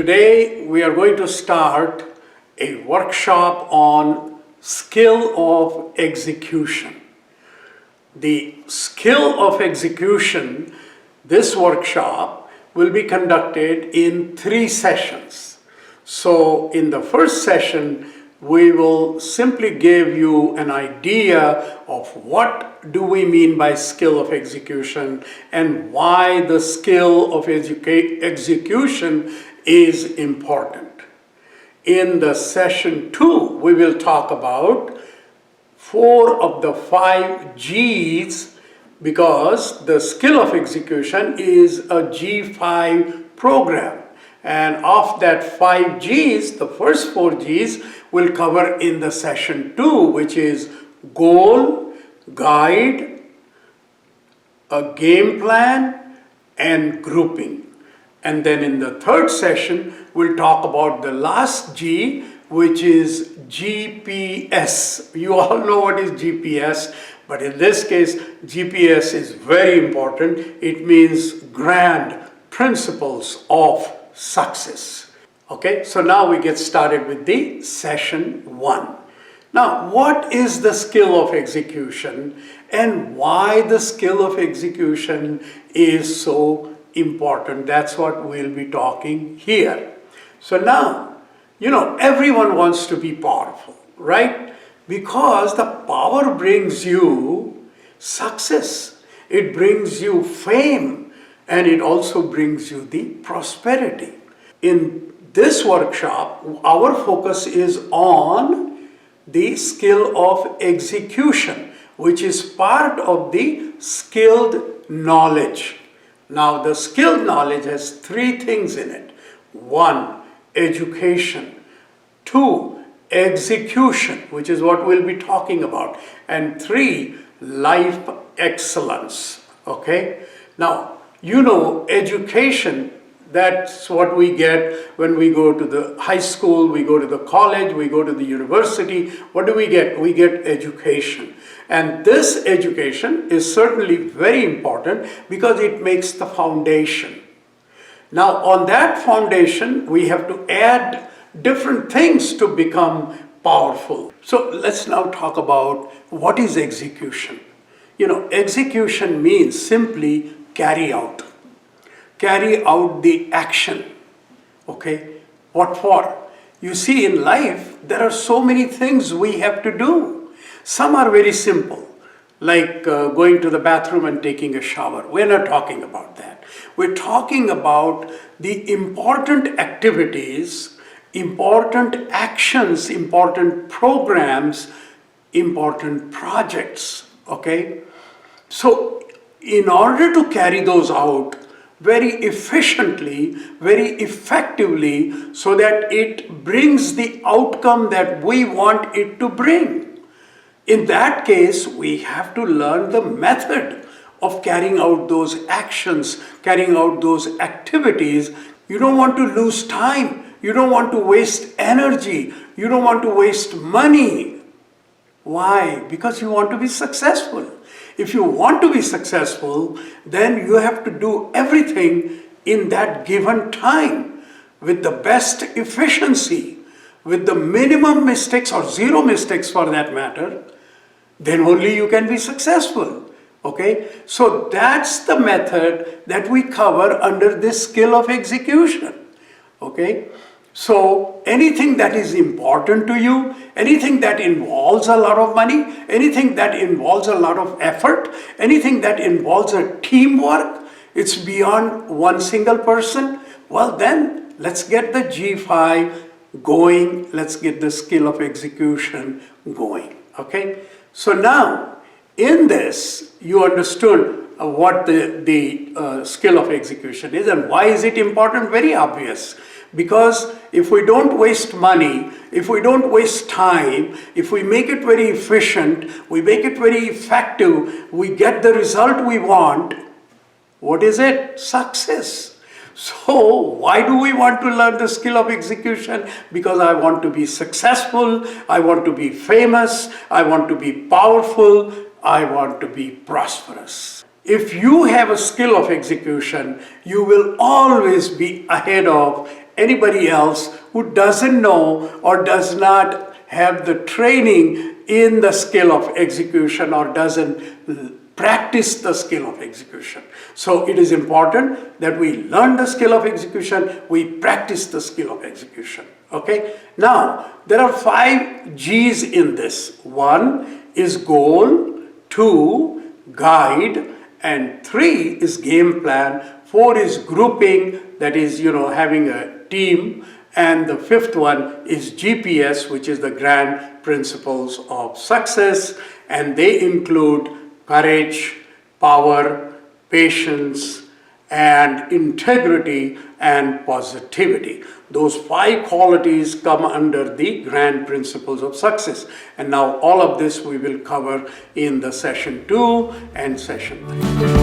Today we are going to start a workshop on skill of execution. The skill of execution, this workshop will be conducted in 3 sessions. So in the first session, we will simply give you an idea of what do we mean by skill of execution and why the skill of execution is important. In the session 2, we will talk about 4 of the 5 G's, because the skill of execution is a G5 program. And of that 5 G's, the first 4 G's will cover in the session 2, which is goal, guide, a game plan, and grouping. And then in the third session, we'll talk about the last G, which is GPS. You all know what is GPS, but in this case, GPS is very important. It means grand principles of success. Okay, so now we get started with the session 1. Now, what is the skill of execution and why the skill of execution is so important? That's what we'll be talking here. So now, everyone wants to be powerful, right? Because the power brings you success. It brings you fame, and it also brings you the prosperity. In this workshop, our focus is on the skill of execution, which is part of the skilled knowledge. Now, the skilled knowledge has 3 things in it. 1, education. 2, execution, which is what we'll be talking about. And 3, life excellence. Okay? Now, education, that's what we get when we go to the high school, we go to the college, we go to the university. What do we get? We get education. And this education is certainly very important because it makes the foundation. Now, on that foundation, we have to add different things to become powerful. So let's now talk about what is execution. Execution means simply carry out. Carry out the action. Okay? What for? You see, in life, there are so many things we have to do. Some are very simple, like going to the bathroom and taking a shower. We're not talking about that. We're talking about the important activities, important actions, important programs, important projects. Okay? So, in order to carry those out very efficiently, very effectively, so that it brings the outcome that we want it to bring. In that case, we have to learn the method of carrying out those actions, carrying out those activities. You don't want to lose time. You don't want to waste energy. You don't want to waste money. Why? Because you want to be successful. If you want to be successful, then you have to do everything in that given time with the best efficiency, with the minimum mistakes or 0 mistakes for that matter. Then only you can be successful. Okay? So that's the method that we cover under this skill of execution. Okay? So anything that is important to you, anything that involves a lot of money, anything that involves a lot of effort, anything that involves a teamwork, it's beyond one single person, well then let's get the G5 going, let's get the skill of execution going. Okay? So now, in this, you understood what the skill of execution is and why is it important? Very obvious. Because if we don't waste money, if we don't waste time, if we make it very efficient, we make it very effective, we get the result we want, what is it? Success. So why do we want to learn the skill of execution? Because I want to be successful, I want to be famous, I want to be powerful, I want to be prosperous. If you have a skill of execution, you will always be ahead of anybody else who doesn't know or does not have the training in the skill of execution or doesn't practice the skill of execution. So it is important that we learn the skill of execution, we practice the skill of execution. Okay? Now, there are 5 G's in this. 1 is goal, 2, guide, and 3 is game plan, 4 is grouping, that is, having a team, and the 5th one is GPS, which is the grand principles of success, and they include courage, power, patience, and integrity and positivity. Those 5 qualities come under the grand principles of success. And now all of this we will cover in the session 2 and session 3.